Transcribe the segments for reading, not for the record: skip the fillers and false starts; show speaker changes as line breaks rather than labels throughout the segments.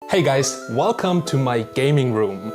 Hey guys, welcome to my gaming room.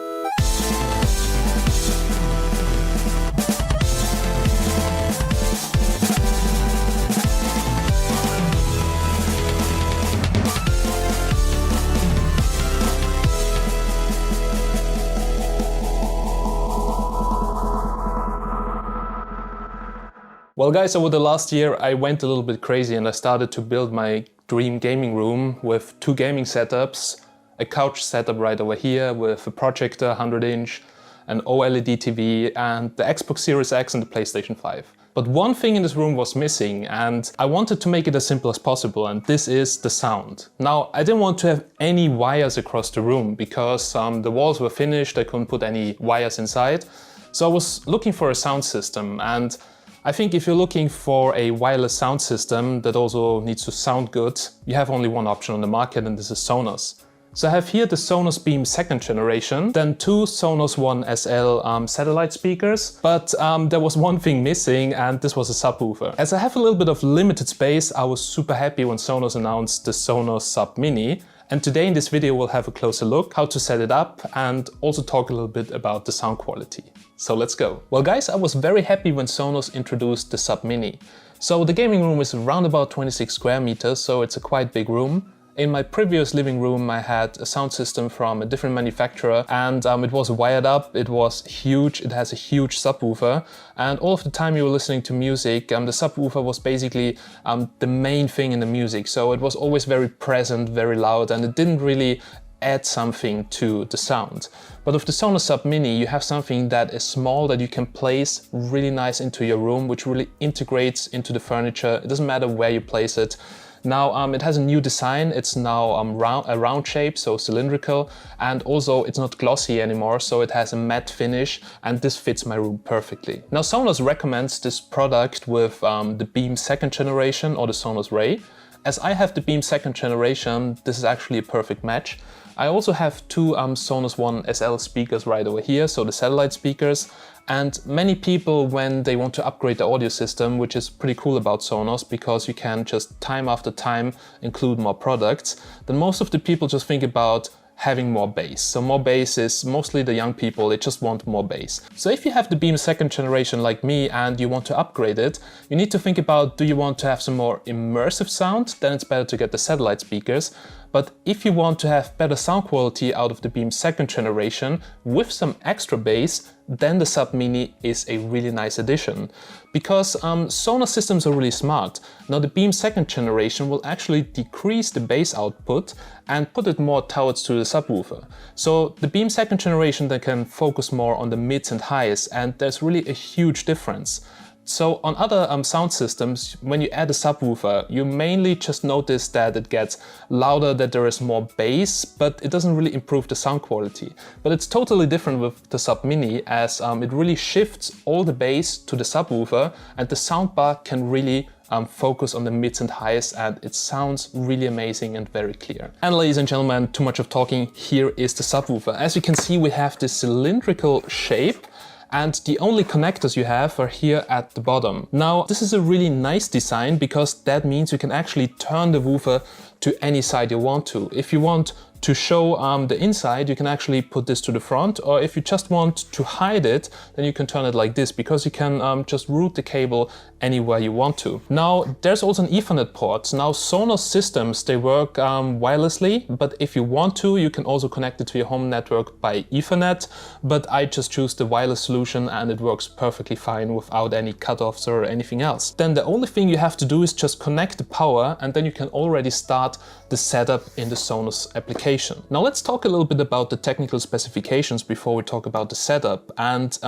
Well guys, over the last year I went a little bit crazy and I started to build my dream gaming room with two gaming setups, a couch setup right over here with a projector 100-inch, an OLED TV and the Xbox Series X and the PlayStation 5. But one thing in this room was missing and I wanted to make it as simple as possible, and this is the sound. Now I didn't want to have any wires across the room because the walls were finished, I couldn't put any wires inside. So I was looking for a sound system, and I think if you're looking for a wireless sound system that also needs to sound good, you have only one option on the market, and this is SONOS. So I have here the SONOS Beam 2nd generation, then two SONOS One SL satellite speakers, but there was one thing missing, and this was a subwoofer. As I have a little bit of limited space, I was super happy when SONOS announced the SONOS Sub Mini. And today in this video we'll have a closer look how to set it up and also talk a little bit about the sound quality. So let's go. Well guys, I was very happy when SONOS introduced the Sub Mini. So the gaming room is around about 26 square meters, so it's a quite big room. In my previous living room I had a sound system from a different manufacturer, and it was wired up, it was huge, it has a huge subwoofer, and all of the time you were listening to music, the subwoofer was basically the main thing in the music, so it was always very present, very loud, and it didn't really add something to the sound. But with the SONOS Sub Mini you have something that is small, that you can place really nice into your room, which really integrates into the furniture. It doesn't matter where you place it. Now it has a new design, it's now a round shape, so cylindrical, and also it's not glossy anymore, so it has a matte finish, and this fits my room perfectly. Now SONOS recommends this product with the Beam 2nd generation or the SONOS Ray. As I have the Beam 2nd generation, this is actually a perfect match. I also have two SONOS One SL speakers right over here, so the satellite speakers. And many people, when they want to upgrade the audio system, which is pretty cool about SONOS because you can just time after time include more products, then most of the people just think about having more bass. So more bass is mostly the young people, they just want more bass. So if you have the Beam 2nd generation like me and you want to upgrade it, you need to think about, do you want to have some more immersive sound? Then it's better to get the satellite speakers. But if you want to have better sound quality out of the Beam 2nd generation with some extra bass, then the Sub Mini is a really nice addition. Because SONOS systems are really smart. Now the Beam 2nd generation will actually decrease the bass output and put it more towards to the subwoofer. So the Beam 2nd generation then can focus more on the mids and highs, and there's really a huge difference. So on other sound systems, when you add a subwoofer, you mainly just notice that it gets louder, that there is more bass, but it doesn't really improve the sound quality. But it's totally different with the Sub Mini, as it really shifts all the bass to the subwoofer, and the soundbar can really focus on the mids and highs, and it sounds really amazing and very clear. And ladies and gentlemen, too much of talking, here is the subwoofer. As you can see, we have this cylindrical shape, and the only connectors you have are here at the bottom. Now this is a really nice design because that means you can actually turn the woofer to any side you want to. If you want to show the inside, you can actually put this to the front, or if you just want to hide it, then you can turn it like this, because you can just route the cable anywhere you want to. Now there's also an Ethernet port. Now SONOS systems, they work wirelessly, but if you want to, you can also connect it to your home network by Ethernet, but I just choose the wireless solution and it works perfectly fine without any cutoffs or anything else. Then the only thing you have to do is just connect the power, and then you can already start the setup in the SONOS application. Now let's talk a little bit about the technical specifications before we talk about the setup. And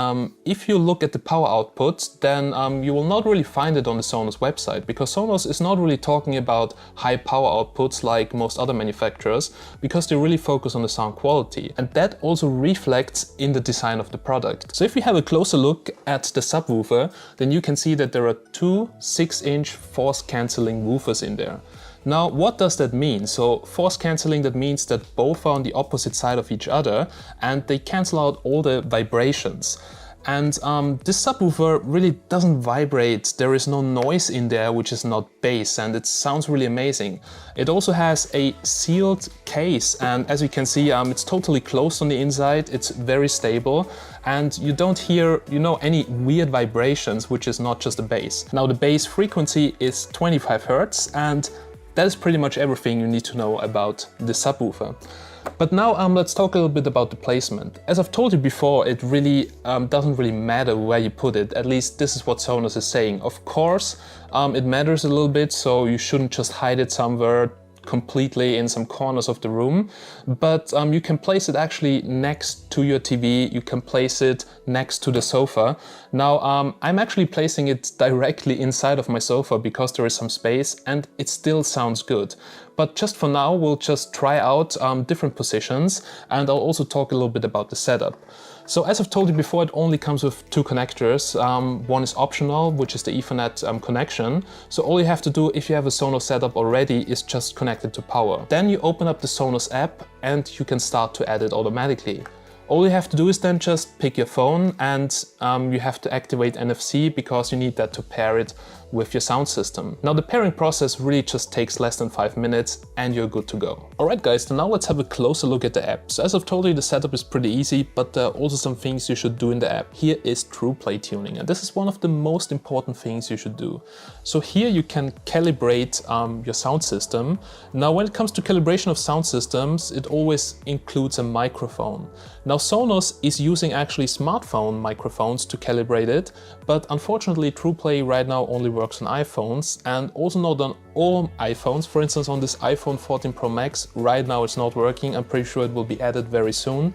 if you look at the power output, then you will not really find it on the SONOS website, because SONOS is not really talking about high power outputs like most other manufacturers, because they really focus on the sound quality. And that also reflects in the design of the product. So if we have a closer look at the subwoofer, then you can see that there are two 6-inch force cancelling woofers in there. Now, what does that mean? So force cancelling, that means that both are on the opposite side of each other and they cancel out all the vibrations. And this subwoofer really doesn't vibrate. There is no noise in there, which is not bass, and it sounds really amazing. It also has a sealed case, and as you can see, it's totally closed on the inside. It's very stable, and you don't hear, any weird vibrations, which is not just the bass. Now, the bass frequency is 25 Hertz, and that is pretty much everything you need to know about the subwoofer. But now let's talk a little bit about the placement. As I've told you before, it really doesn't really matter where you put it. At least this is what SONOS is saying. Of course, it matters a little bit, so you shouldn't just hide it somewhere completely in some corners of the room, but you can place it actually next to your TV, you can place it next to the sofa. Now I'm actually placing it directly inside of my sofa because there is some space and it still sounds good. But just for now, we'll just try out different positions, and I'll also talk a little bit about the setup. So as I've told you before, it only comes with two connectors. One is optional, which is the Ethernet connection. So all you have to do if you have a SONOS setup already is just connect it to power. Then you open up the SONOS app and you can start to add it automatically. All you have to do is then just pick your phone, and you have to activate NFC because you need that to pair it with your sound system. Now the pairing process really just takes less than 5 minutes and you're good to go. Alright guys, so now let's have a closer look at the app. So as I've told you, the setup is pretty easy, but there are also some things you should do in the app. Here is true play tuning, and this is one of the most important things you should do. So here you can calibrate your sound system. Now when it comes to calibration of sound systems, it always includes a microphone. Now SONOS is using actually smartphone microphones to calibrate it, but unfortunately TruePlay right now only works on iPhones, and also not on all iPhones. For instance, on this iPhone 14 Pro Max, right now it's not working. I'm pretty sure it will be added very soon,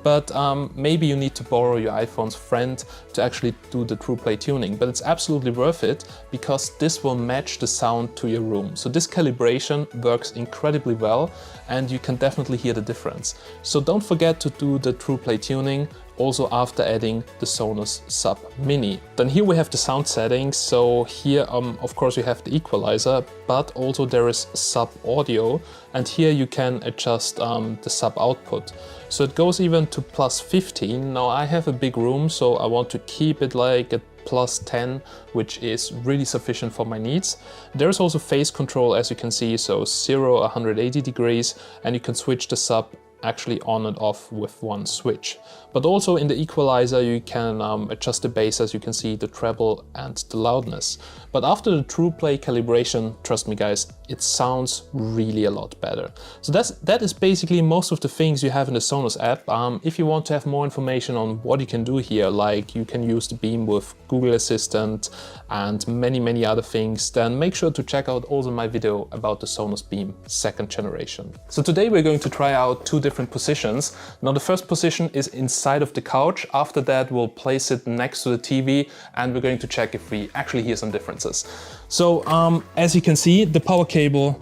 but maybe you need to borrow your iPhone's friend to actually do the TruePlay tuning. But it's absolutely worth it because this will match the sound to your room. So this calibration works incredibly well, and you can definitely hear the difference. So don't forget to do the TruePlay tuning also after adding the SONOS Sub Mini. Then here we have the sound settings. So here of course we have the equalizer, but also there is sub audio, and here you can adjust the sub output. So it goes even to +15. Now I have a big room, so I want to keep it like at +10, which is really sufficient for my needs. There's also phase control, as you can see, so 0, 180 degrees, and you can switch the sub actually on and off with one switch. But also in the equalizer you can adjust the bass, as you can see, the treble and the loudness. But after the TruePlay calibration, trust me guys, it sounds really a lot better. So that is basically most of the things you have in the SONOS app. If you want to have more information on what you can do here, like you can use the Beam with Google Assistant and many other things, then make sure to check out also my video about the SONOS Beam 2nd generation. So today we're going to try out two different positions. Now the first position is inside of the couch. After that we'll place it next to the TV, and we're going to check if we actually hear some differences. So as you can see, the power cable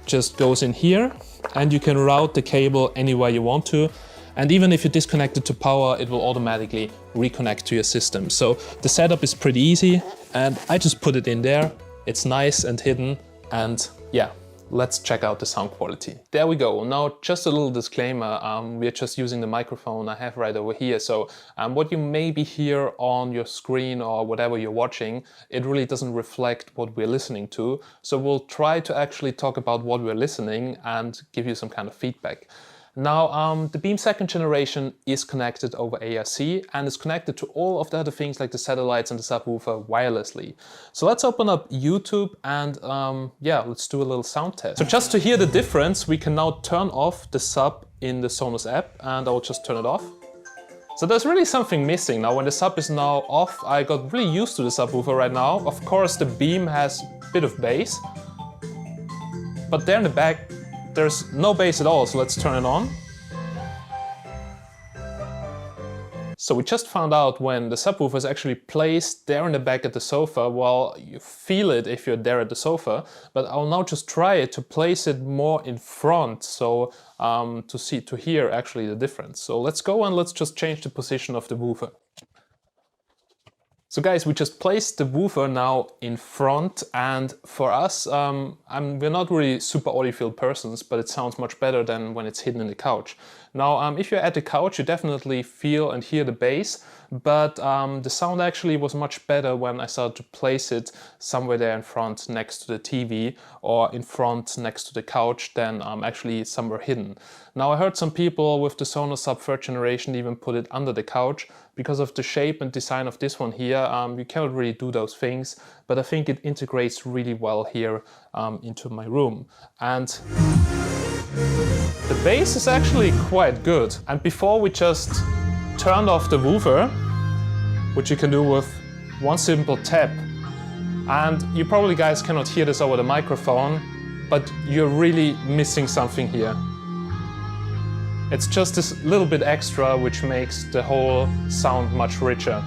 just goes in here, and you can route the cable anywhere you want to. And even if you disconnect it to power, it will automatically reconnect to your system. So the setup is pretty easy, and I just put it in there. It's nice and hidden, and yeah. Let's check out the sound quality. There we go. Now, just a little disclaimer, we're just using the microphone I have right over here. So what you maybe hear on your screen or whatever you're watching, it really doesn't reflect what we're listening to. So we'll try to actually talk about what we're listening and give you some kind of feedback. Now, the Beam 2nd generation is connected over ARC and is connected to all of the other things like the satellites and the subwoofer wirelessly. So let's open up YouTube and yeah, let's do a little sound test. So just to hear the difference, we can now turn off the sub in the SONOS app, and I will just turn it off. So there's really something missing. Now when the sub is now off, I got really used to the subwoofer right now. Of course the Beam has a bit of bass, but there in the back there's no bass at all, so let's turn it on. So we just found out when the subwoofer is actually placed there in the back at the sofa, well, you feel it if you're there at the sofa, but I'll now just try it to place it more in front, so to hear actually the difference. So let's go and let's just change the position of the woofer. So guys, we just placed the woofer now in front, and for us, we're not really super audiophile persons, but it sounds much better than when it's hidden in the couch. Now, if you're at the couch, you definitely feel and hear the bass, but the sound actually was much better when I started to place it somewhere there in front next to the TV or in front next to the couch than actually somewhere hidden. Now, I heard some people with the SONOS Sub 3rd generation even put it under the couch. Because of the shape and design of this one here, you cannot really do those things, but I think it integrates really well here into my room. And the bass is actually quite good. And before we just turned off the woofer, which you can do with one simple tap. And you probably guys cannot hear this over the microphone, but you're really missing something here. It's just this little bit extra which makes the whole sound much richer.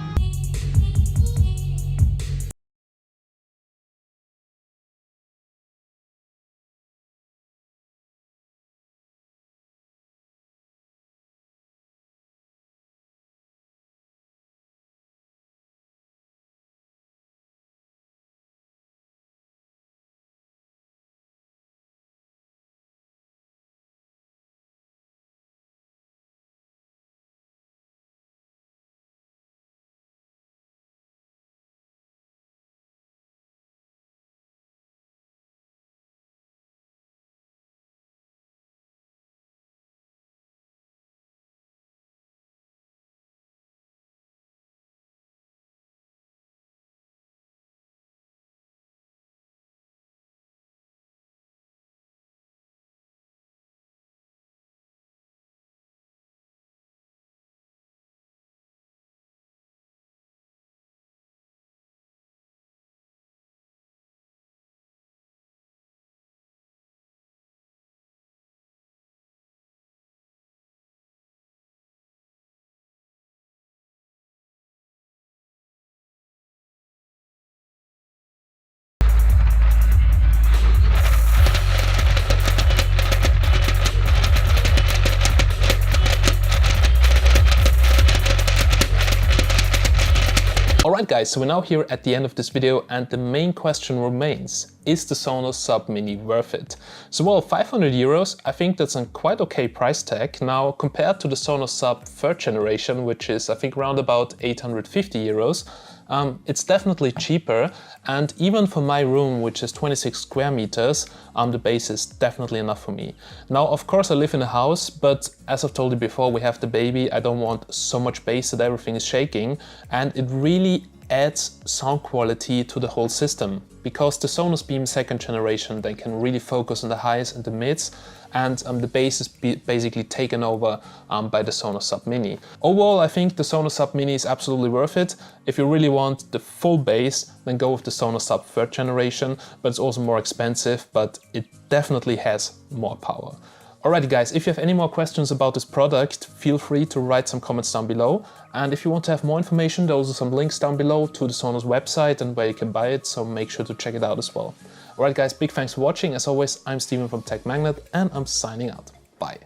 Alright guys, so we're now here at the end of this video, and the main question remains: is the SONOS Sub Mini worth it? So well, 500 euros, I think that's a quite okay price tag. Now, compared to the SONOS Sub 3rd generation, which is I think around about 850 euros, it's definitely cheaper, and even for my room, which is 26 square meters, the bass is definitely enough for me. Now, of course, I live in a house, but as I've told you before, we have the baby. I don't want so much bass that everything is shaking, and it really adds sound quality to the whole system, because the Sonos Beam 2nd generation, they can really focus on the highs and the mids, and the bass is basically taken over by the SONOS Sub Mini. Overall, I think the SONOS Sub Mini is absolutely worth it. If you really want the full bass, then go with the SONOS Sub 3rd generation, but it's also more expensive, but it definitely has more power. Alrighty guys, if you have any more questions about this product, feel free to write some comments down below. And if you want to have more information, there are also some links down below to the Sonos website and where you can buy it, so make sure to check it out as well. Alright guys, big thanks for watching. As always, I'm Steven from Tech Magnet, and I'm signing out. Bye.